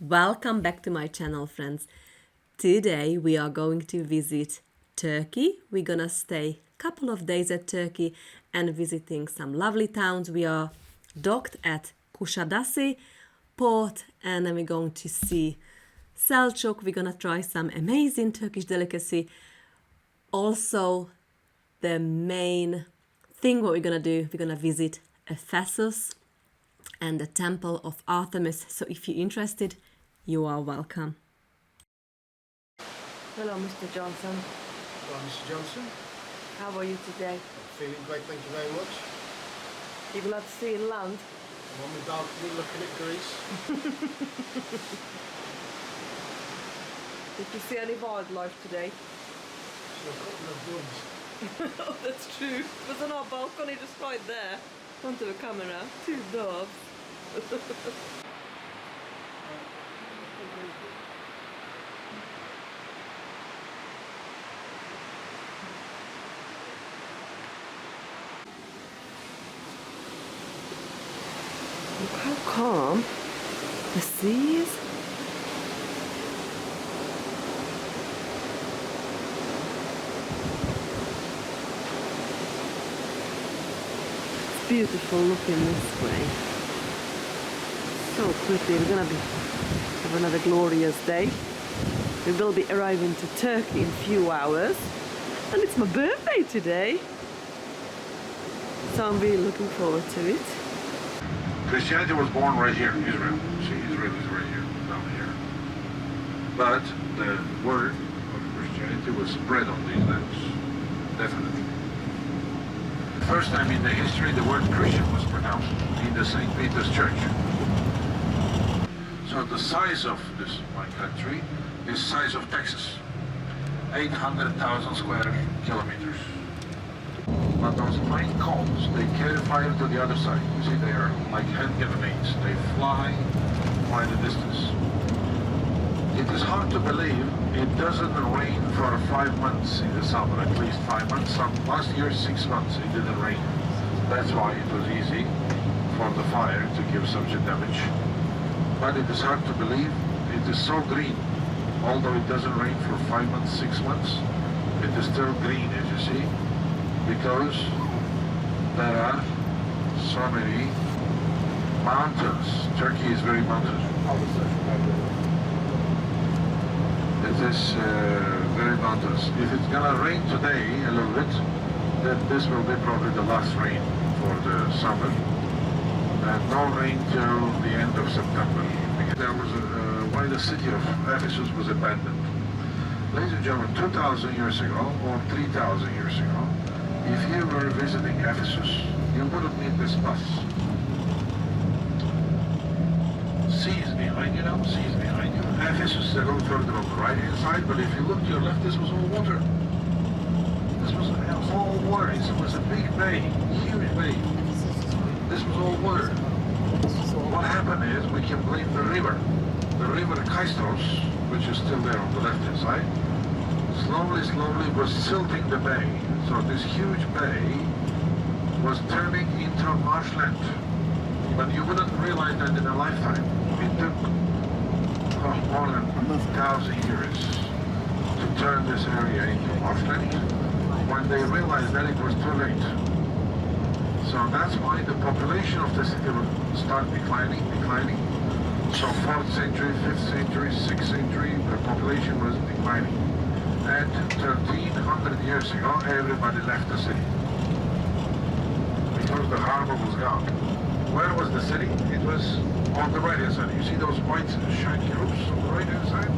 Welcome back to my channel, friends. Today we are going to visit Turkey. We're gonna stay a couple of days at Turkey and visiting some lovely towns. We are docked at Kusadasi port and then we're going to see Selçuk. We're gonna try some amazing Turkish delicacy. Also, the main thing what we're gonna do, we're gonna visit Ephesus and the Temple of Artemis. So if you're interested, you are welcome. Hello, Mr. Johnson. Hello, Mr. Johnson. How are you today? I'm feeling great, thank you very much. You're glad to see land? I'm on my balcony looking at Greece. Did you see any wildlife today? So a couple of doves. Oh, that's true. It was on our balcony just right there. Onto the camera. Two doves. Look how calm the sea is. It's beautiful looking this way. So pretty. We're gonna have another glorious day. We will be arriving to Turkey in a few hours, and it's my birthday today. So I'm really looking forward to it. Christianity was born right here in Israel. See, Israel is right here, down here. But the word of Christianity was spread on these lands, definitely. The first time in the history the word Christian was pronounced in the St. Peter's Church. So the size of this, my country, is size of Texas. 800,000 square kilometers. But those plane cones, they carry fire to the other side. You see, they are like hand grenades. They fly quite a distance. It is hard to believe it doesn't rain for 5 months in the summer, at least 5 months. Last year, 6 months, it didn't rain. That's why it was easy for the fire to give such a damage. But it is hard to believe it is so green. Although it doesn't rain for 5 months, 6 months, it is still green, as you see. Because there are so many mountains. Turkey is very mountainous. It is very mountainous. If it's gonna rain today a little bit, then this will be probably the last rain for the summer. And no rain till the end of September. There was why the city of Ephesus was abandoned. Ladies and gentlemen, 2,000 years ago or 3,000 years ago, if you were visiting Ephesus, you wouldn't need this bus. Sea is behind you now, sea is behind you. Ephesus is a little further on the right-hand side, but if you look to your left, this was all water. This was all water. It was a big bay, huge bay. This was all water. What happened is, we can blame the river. The river Kaistos, which is still there on the left-hand side, slowly was silting the bay. So this huge bay was turning into marshland. But you wouldn't realize that in a lifetime. It took more than 1,000 years to turn this area into marshland. When they realized that, it was too late. So that's why the population of the city will start declining. So 4th century, 5th century, 6th century, the population was declining. And 1,300 years ago, everybody left the city because the harbor was gone. Where was the city? It was on the right-hand side. You see those white shiny roofs on the right-hand side?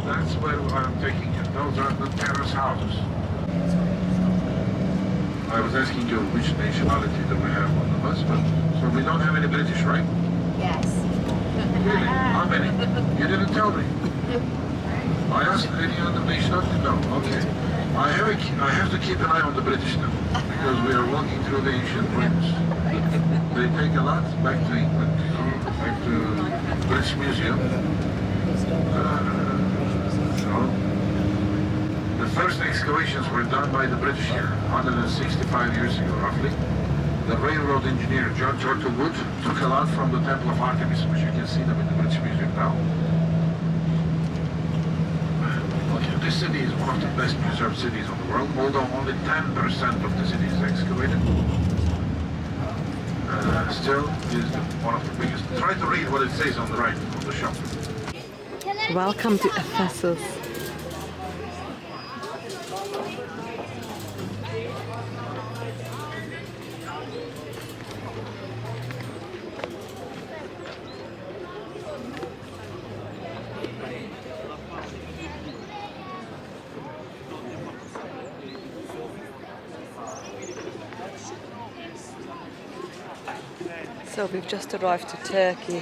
That's where I'm taking you. Those are the terrace houses. I was asking you which nationality do we have on the bus, but so we don't have any British, right? Yes. Really? How many? You didn't tell me. I asked any other nationality? No. Okay. I have to keep an eye on the British now because we are walking through the ancient ruins. They take a lot back to England, you know, back to British Museum. The first excavations were done by the British here 165 years ago, roughly. The railroad engineer John Wood took a lot from the Temple of Artemis, which you can see them in the British Museum now. this city is one of the best preserved cities in the world, although only 10% of the city is excavated. Still is one of the biggest. Try to read what it says on the right of the shop. Welcome to Ephesus. So we've just arrived to Turkey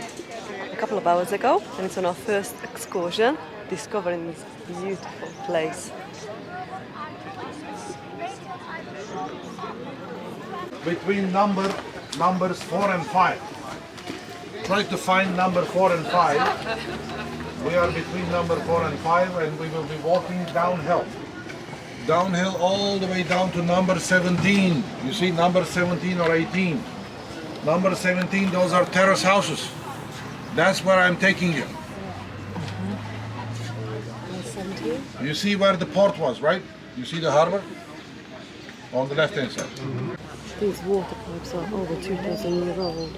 a couple of hours ago, and it's on our first excursion, discovering this beautiful place. Between numbers 4 and 5. Try to find number 4 and 5. We are between number 4 and 5, and we will be walking downhill. Downhill all the way down to number 17. You see number 17 or 18. Number 17, those are terrace houses. That's where I'm taking you. You see where the port was, right? You see the harbor? On the left-hand side. These water pipes are over 2,000 years old.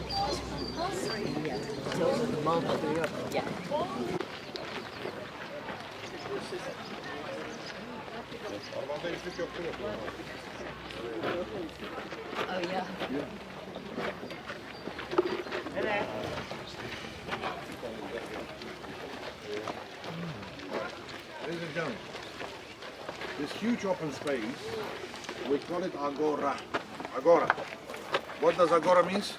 Oh yeah. Ladies and gentlemen, this huge open space, we call it agora. Agora. What does agora means?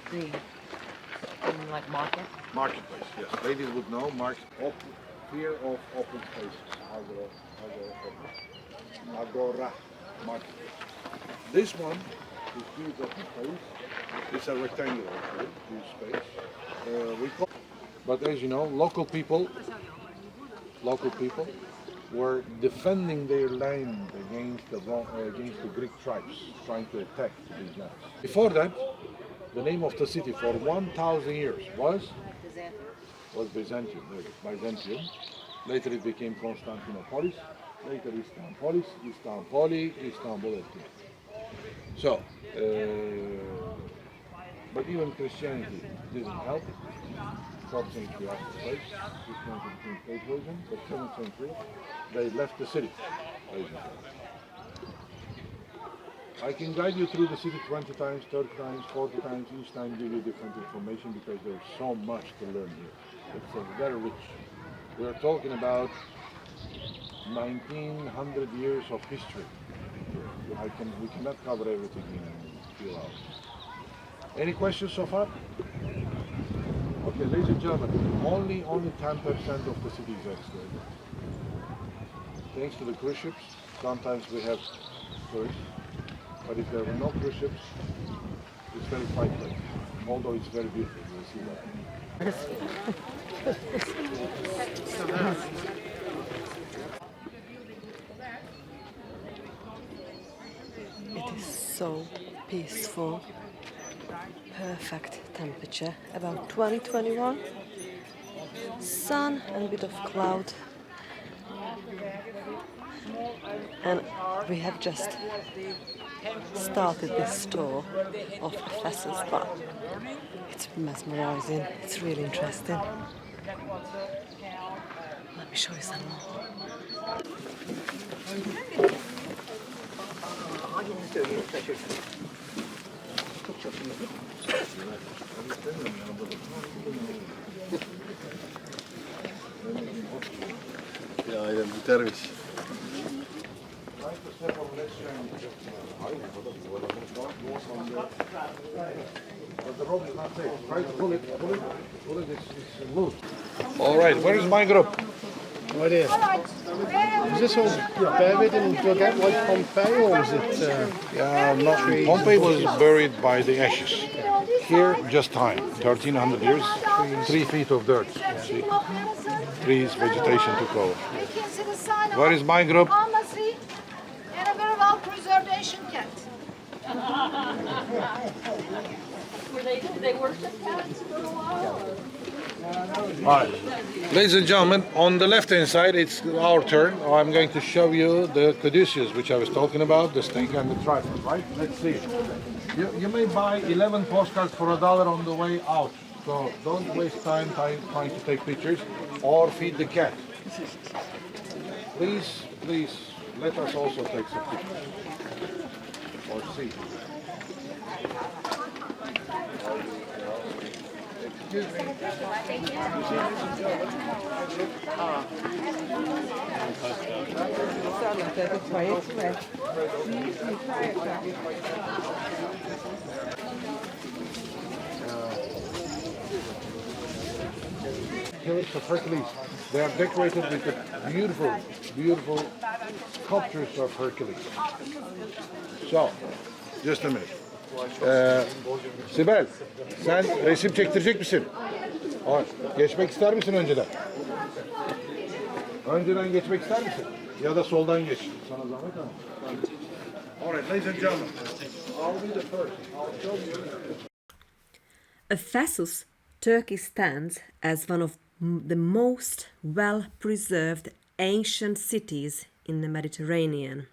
Green. Like market? Marketplace, yes. Ladies would know, fear of open spaces. Agora, marketplace. This one, this huge open space, is a rectangular huge space. But as you know, local people were defending their land against the Greek tribes trying to attack these lands. Before that, the name of the city for 1,000 years was Byzantium. Later it became Constantinopolis. Later Istanbul. So, but even Christianity didn't help. 4th century after Christ, 6th century became state version, but 7th century they left the city. I can guide you through the city 20 times, 30 times, 40 times, each time give you different information because there's so much to learn here. It's very rich. We're talking about 1900 years of history. We cannot cover everything in a few hours. Any questions so far? Okay, ladies and gentlemen, only 10% of the city is excavated. Thanks to the cruise ships, sometimes we have tourists, but if there were no cruise ships, it's very quiet place. Although it's very beautiful, you'll see that. It is so peaceful. Perfect temperature, about 20-21, sun and a bit of cloud, and we have just started this tour of Ephesus, but it's mesmerizing, it's really interesting. Let me show you some more. Ya aynen bitermiş. All right, where is my group? Right here. Is this all buried and dug out like Pompeii, or was it? Pompeii was buried by the ashes. Here, just time, 1,300 years, 3 feet of dirt. See? Trees, vegetation took over. Where is my group? And a very well-preserved Asian cat. They worship cats for a while? Alright, ladies and gentlemen, on the left-hand side, it's our turn. I'm going to show you the caduceus, which I was talking about, the steak and the trifle, right? Let's see. You may buy 11 postcards for $1 on the way out. So don't waste time trying to take pictures or feed the cat. Please, let us also take some pictures. Or see. Excuse me. Pillars of Hercules. They are decorated with the beautiful sculptures of Hercules. So, just a minute. Sibel, sen resim çektirecek misin? Geçmek ister misin önceden? Önceden geçmek ister misin? Ya da soldan geç. Sana zahmet ama. Alright, ladies and gentlemen. I'll be the first. I'll show you. Ephesus, Turkey stands as one of the most well-preserved ancient cities in the Mediterranean.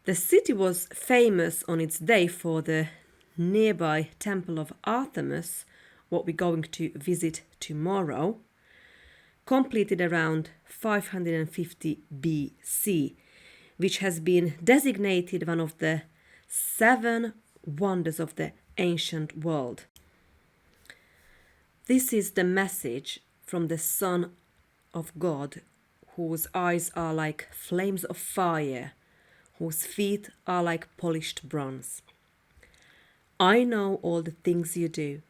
The city was famous on its day for the nearby Temple of Artemis, what we're going to visit tomorrow, completed around 550 BC, which has been designated one of the 7 wonders of the ancient world. This is the message from the Son of God, whose eyes are like flames of fire, whose feet are like polished bronze. I know all the things you do.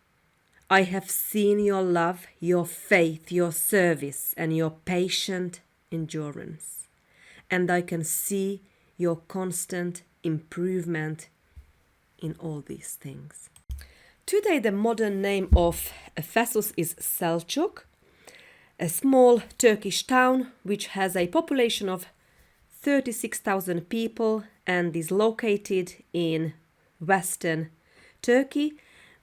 I have seen your love, your faith, your service, and your patient endurance. And I can see your constant improvement in all these things. Today the modern name of Ephesus is Selçuk, a small Turkish town which has a population of 36,000 people and is located in western Turkey.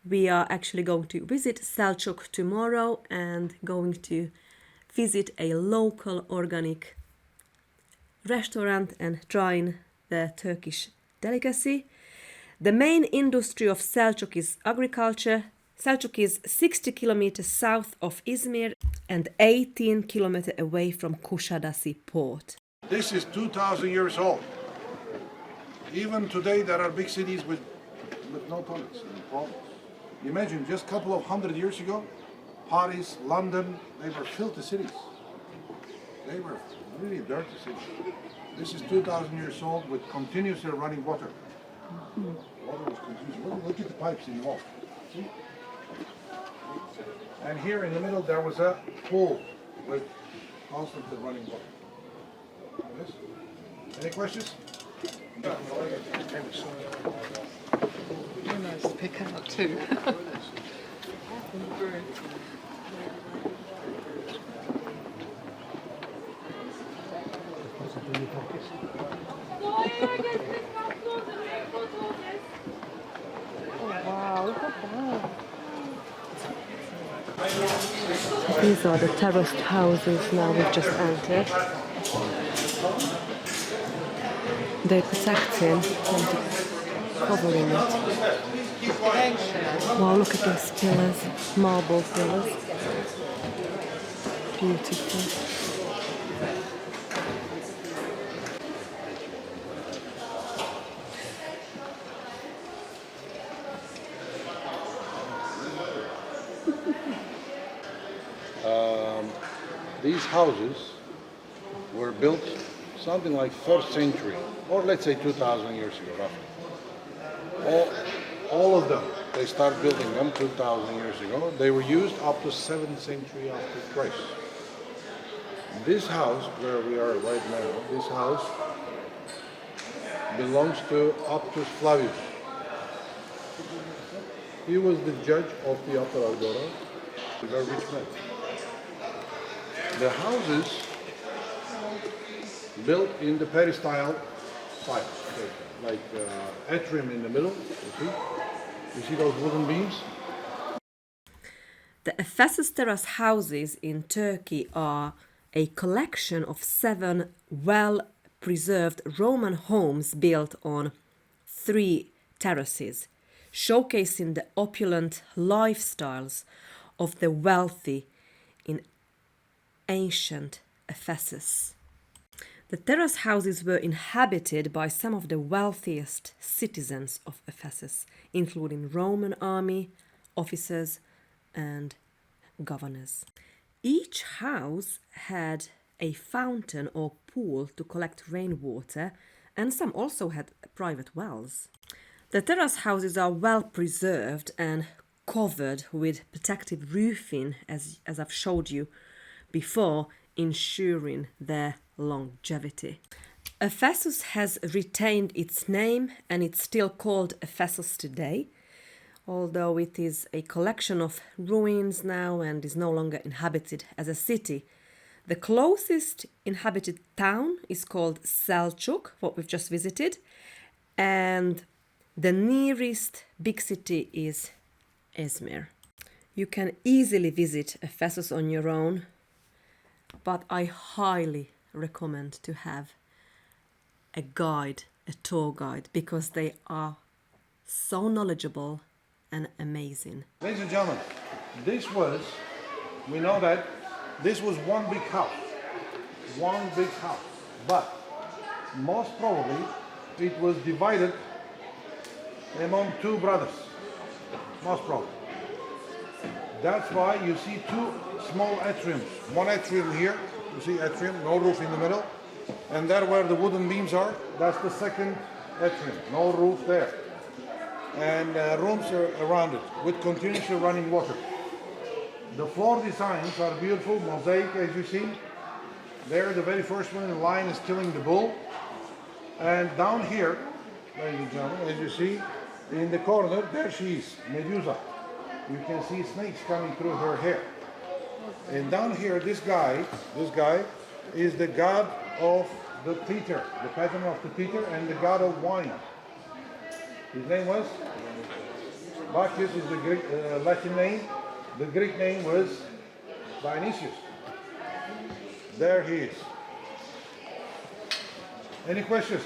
We are actually going to visit Selçuk tomorrow and going to visit a local organic restaurant and trying the Turkish delicacy. The main industry of Selçuk is agriculture. Selçuk is 60 kilometers south of Izmir and 18 kilometers away from Kusadasi port. This is 2,000 years old. Even today there are big cities with no toilets and problems. Imagine just a couple of 100 years ago, Paris, London, they were filthy cities. They were really dirty cities. This is 2,000 years old with continuously running water. Water was continuous. Look at the pipes in the wall. See? And here in the middle there was a pool with constantly running water. Yes? Any questions? Nice to pick out too. Wow, look at that. These are the terraced houses now we've just entered. They're protecting and covering it. Wow, look at those pillars, marble pillars. Beautiful. These houses were built something like 1st century, or let's say 2,000 years ago, roughly. All of them, they started building them 2,000 years ago. They were used up to 7th century after Christ. This house, where we are right now, this house belongs to Aptus Flavius. He was the judge of the Upper Agora, the very rich man. The houses built in the peristyle style, like atrium in the middle, you see those wooden beams? The Ephesus terrace houses in Turkey are a collection of 7 well-preserved Roman homes built on 3 terraces, showcasing the opulent lifestyles of the wealthy in ancient Ephesus. The terrace houses were inhabited by some of the wealthiest citizens of Ephesus, including Roman army, officers, and governors. Each house had a fountain or pool to collect rainwater, and some also had private wells. The terrace houses are well preserved and covered with protective roofing, as I've showed you before, ensuring their longevity. Ephesus has retained its name and it's still called Ephesus today, although it is a collection of ruins now and is no longer inhabited as a city. The closest inhabited town is called Selçuk, what we've just visited, and the nearest big city is Izmir. You can easily visit Ephesus on your own, but I highly recommend to have a guide, a tour guide, because they are so knowledgeable and amazing. Ladies and gentlemen, we know that this was one big house, but most probably it was divided among 2 brothers, most probably. That's why you see 2 small atriums. One atrium here, you see atrium, no roof in the middle, and there where the wooden beams are, that's the second atrium, no roof there. And rooms are around it with continuously running water. The floor designs are beautiful, mosaic as you see. There, the very first one in line is killing the bull. And down here, ladies and gentlemen, as you see, in the corner, there she is, Medusa. You can see snakes coming through her hair. And down here, this guy is the god of the Peter, the patron of the Peter, and the god of wine. His name was Bacchus is the Greek, Latin name. The Greek name was Dionysius. There he is. Any questions?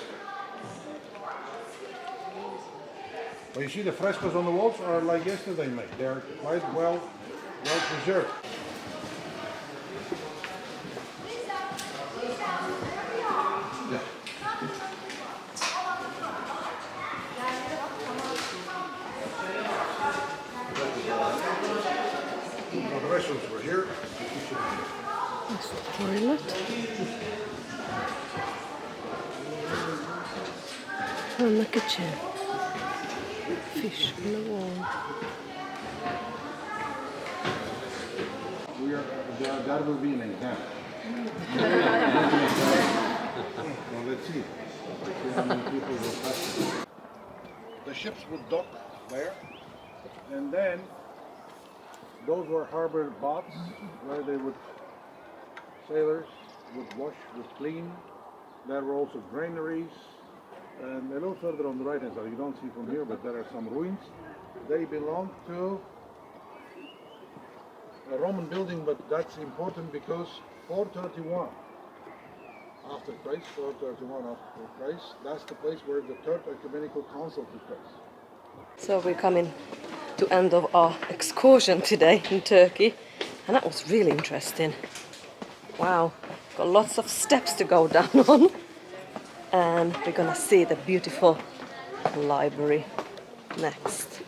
Well, you see the frescoes on the walls are like yesterday made. They are quite well preserved. Yeah. Well, the restrooms were here. That's the toilet. And the kitchen. Fish on the wall. That will be an example. Well, let's see. How many people will pass it. The ships would dock there, and then those were harbor boats where sailors would wash, would clean. There were also granaries. And a little further on the right hand side, you don't see from here, but there are some ruins. They belong to a Roman building, but that's important because 431 after Christ, that's the place where the Third Ecumenical Council took place. So we're coming to end of our excursion today in Turkey, and that was really interesting. Wow, got lots of steps to go down on. And we're gonna see the beautiful library next.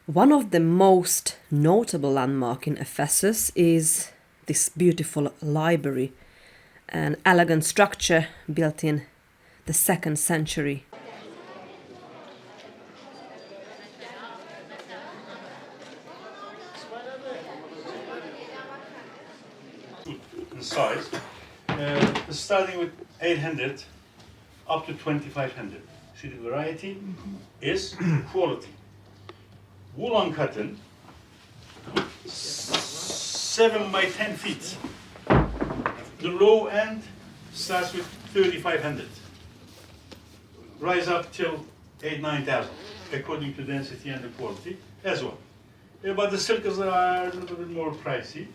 One of the most notable landmarks in Ephesus is this beautiful library, an elegant structure built in the 2nd century. In size, starting with 800 up to 2500. See, the variety is quality. Woolen cotton, 7 by 10 feet. The low end starts with 3500. Rise up till 8,000-9,000, according to density and the quality as well. But the silks are a little bit more pricey.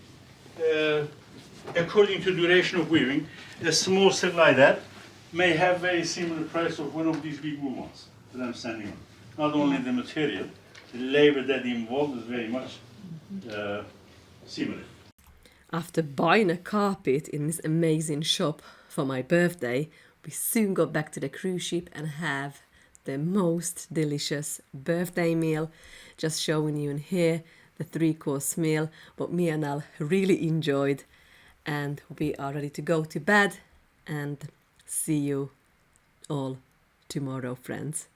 According to duration of weaving, a small silk like that may have very similar price of one of these big wool ones that I'm standing on. Not only the material, the labor that involved is very much similar. After buying a carpet in this amazing shop for my birthday, we soon got back to the cruise ship and have the most delicious birthday meal. Just showing you in here the 3-course meal, what me and Al really enjoyed. And we are ready to go to bed and see you all tomorrow, friends.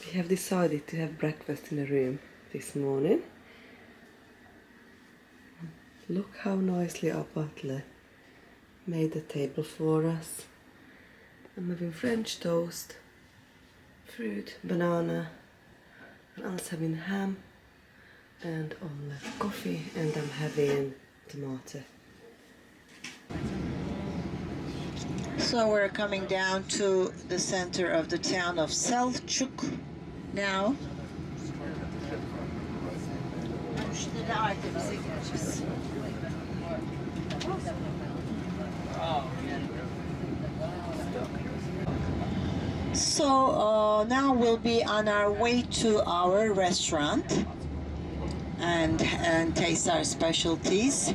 We have decided to have breakfast in the room this morning. Look how nicely our butler made the table for us. I'm having French toast, fruit, banana, and Al's having ham and omelette, coffee, and I'm having tomato. So we're coming down to the center of the town of Selçuk now. Şimdi de Artemis'e gireceğiz. So now we'll be on our way to our restaurant and taste our specialties.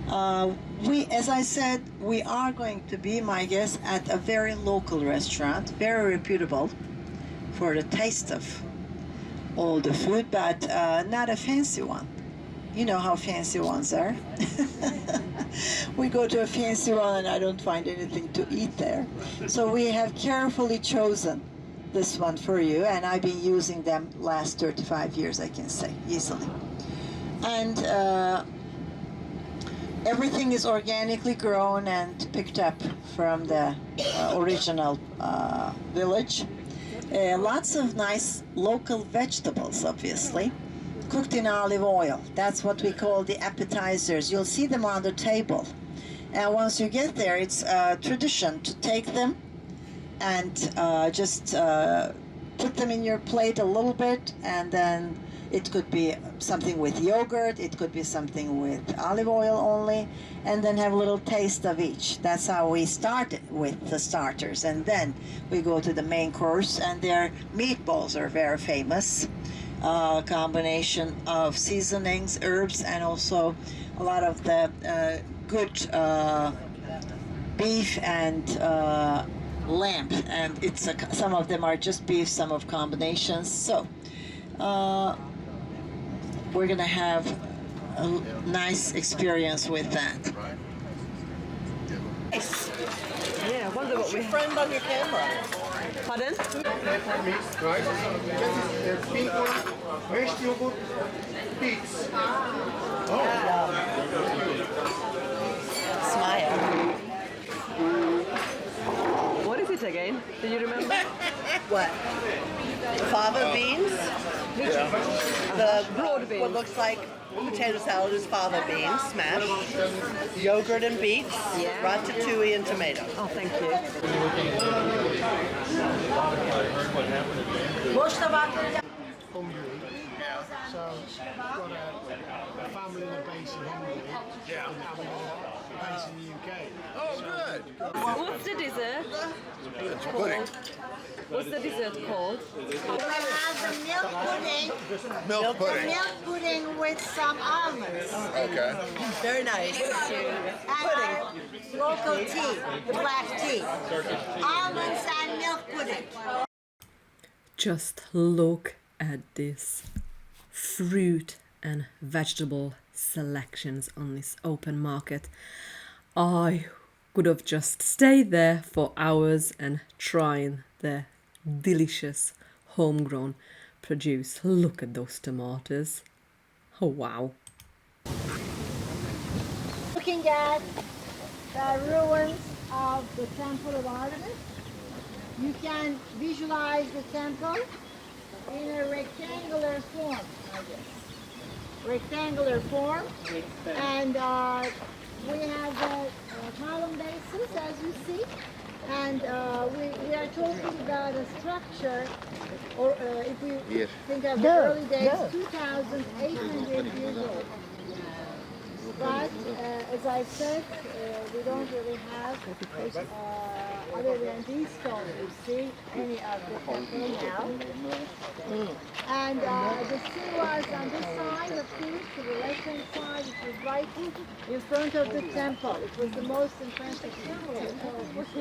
As I said, we are going to be, my guess, at a very local restaurant, very reputable for the taste of all the food, but not a fancy one. You know how fancy ones are. We go to a fancy one and I don't find anything to eat there. So we have carefully chosen this one for you, and I've been using them last 35 years, I can say, easily. And everything is organically grown and picked up from the original village. Lots of nice local vegetables, obviously, cooked in olive oil. That's what we call the appetizers. You'll see them on the table. And once you get there, it's a tradition to take them and just put them in your plate a little bit, and then it could be something with yogurt, it could be something with olive oil only, and then have a little taste of each. That's how we started with the starters, and then we go to the main course, and their meatballs are very famous. Combination of seasonings, herbs, and also a lot of the good beef and lamb, and it's some of them are just beef, some of combinations. So we're gonna have a nice experience with that. Yeah, I wonder what we have. Friend on your camera. Pardon? Right? The pink one, mashed yogurt, beets. Smile. What is it again? Do you remember? What? Fava beans? The Broad beans. What looks like potato salad is fava beans, smashed. Yogurt and beets, ratatouille and tomato. Oh, thank you. Hungary. So got a family in a base in Hungary. Yeah. And having a base in the UK. Oh, good. What's the dessert? It's pudding. What's the dessert called? We have the milk pudding. Milk pudding. Milk pudding with some almonds. Okay. Very nice. And our local tea, the black tea. Almonds and milk pudding. Just look at this fruit and vegetable selections on this open market. I could have just stayed there for hours and trying the delicious homegrown produce. Look at those tomatoes. Oh wow. Looking at the ruins of the Temple of Artemis, you can visualize the temple in a rectangular form, I guess. Rectangular form, and we have the column bases, as you see, And we are talking about a structure, or if we think of the early days, 2,800 years old. But as I said, we don't really have, other than these stones, you see, any of the temple now. And the sea was on this side, of course, to the left-hand side, it was right in front of the temple. It was the most impressive temple,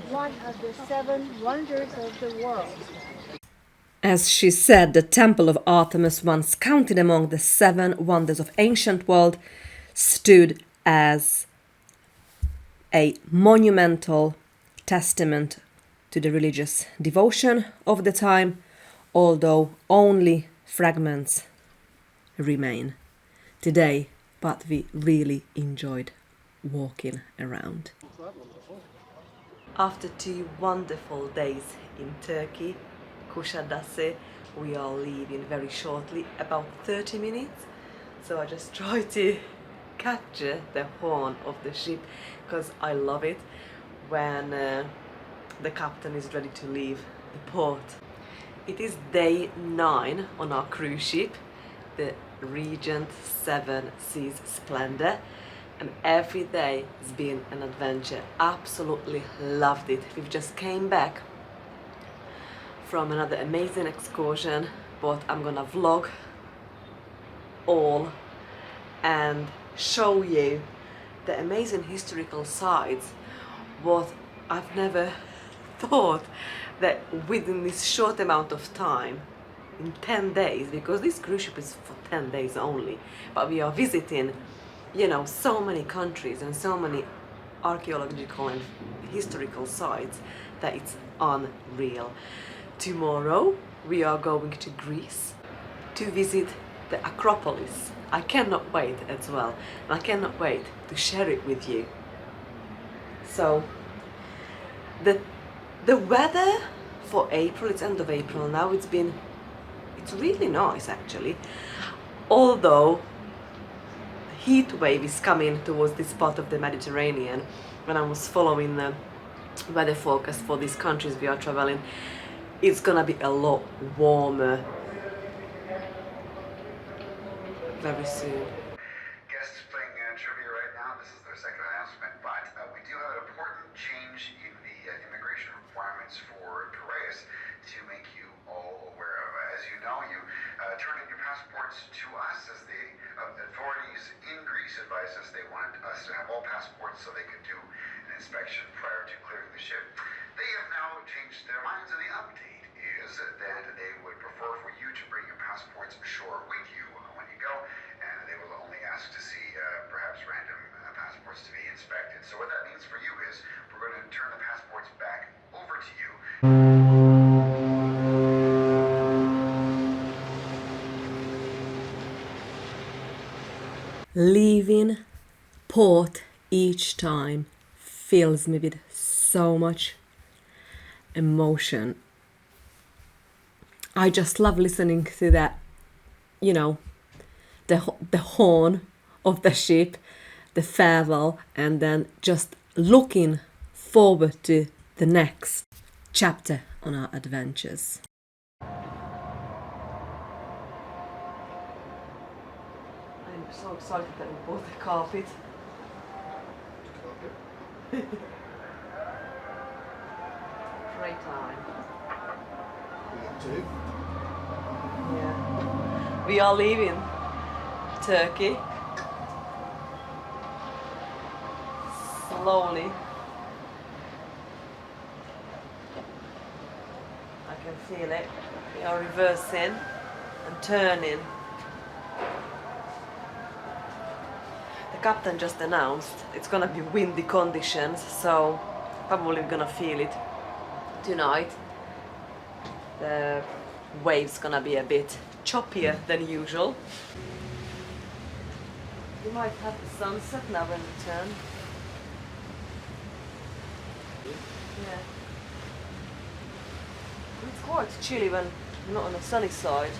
one of the 7 wonders of the world. As she said, the Temple of Artemis, once counted among the 7 wonders of ancient world, stood as a monumental testament to the religious devotion of the time, although only fragments remain today, but we really enjoyed walking around. After 2 wonderful days in Turkey, Kusadasi, we are leaving very shortly, about 30 minutes. So I just try to capture the horn of the ship because I love it when the captain is ready to leave the port. It is day 9 on our cruise ship, the Regent 7 Seas Splendor, and every day has been an adventure. Absolutely loved it. We've just came back from another amazing excursion, but I'm gonna vlog all and show you the amazing historical sites. What I've never thought that within this short amount of time, in 10 days, because this cruise ship is for 10 days only, but we are visiting, you know, so many countries and so many archaeological and historical sites that it's unreal. Tomorrow we are going to Greece to visit the Acropolis. I cannot wait as well, and I cannot wait to share it with you. So the weather for April, it's end of April now, it's really nice actually, although heat wave is coming towards this part of the Mediterranean. When I was following the weather forecast for these countries we are traveling, it's gonna be a lot warmer very soon. Guests playing trivia right now. This is their second announcement, but we do have an important change in the immigration requirements for Piraeus to make you all aware of. As you know, you turn in your passports to us as the authorities in Greece advised us they wanted us to have all passports so they could do an inspection prior to clearing the ship. They have now changed their minds, and the update is that they would prefer for you to bring your passports ashore with you when you go, and they will only ask to see perhaps random passports to be inspected. So what that means for you is we're going to turn the passports back over to you. Leaving port each time fills me with so much emotion. I just love listening to that, you know, the horn of the ship, the farewell, and then just looking forward to the next chapter on our adventures. I'm so excited that we bought the carpet. Great time. Yeah. We are leaving Turkey slowly. I can feel it. We are reversing and turning. The captain just announced it's gonna be windy conditions, so probably gonna feel it tonight. The wave's gonna be a bit choppier than usual. We might have the sunset now when we turn. Yeah. It's quite chilly when you're not on the sunny side.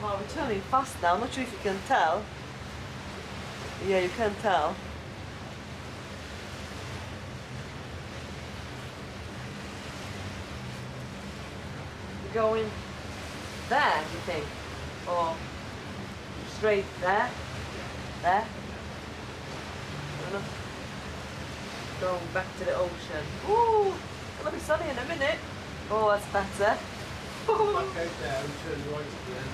Wow, we're turning fast now. I'm not sure if you can tell. Yeah, you can tell. going there, you think? Or straight there? There? I don't know. Going back to the ocean. Ooh, it's gonna be sunny in a minute. Oh, that's better. Back out there and turn right at the end.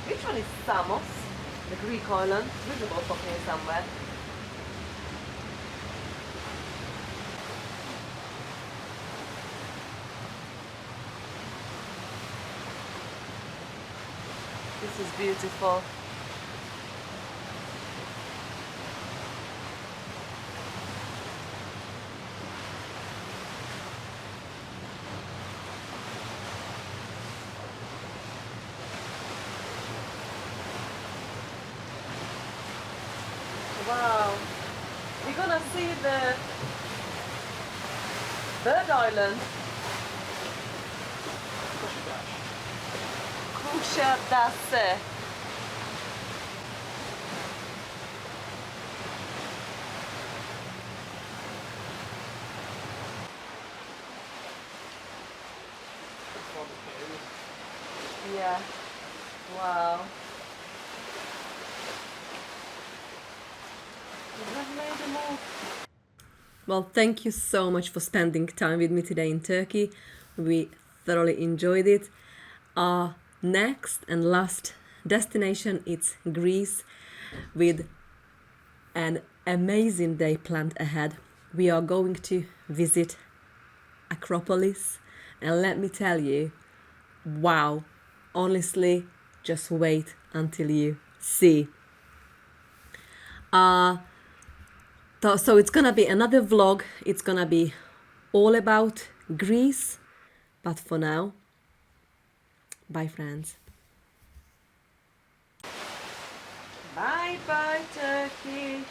Which one is Samos? The Greek island? We're both up here somewhere. This is beautiful. Wow. We're gonna see the bird island. Kusadasi. Yeah. Wow. Well, thank you so much for spending time with me today in Turkey. We thoroughly enjoyed it. Our next and last destination is Greece, with an amazing day planned ahead. We are going to visit Acropolis, and let me tell you, wow, honestly, just wait until you see. So it's gonna be another vlog. It's gonna be all about Greece. But for now, bye friends. Bye bye Turkey.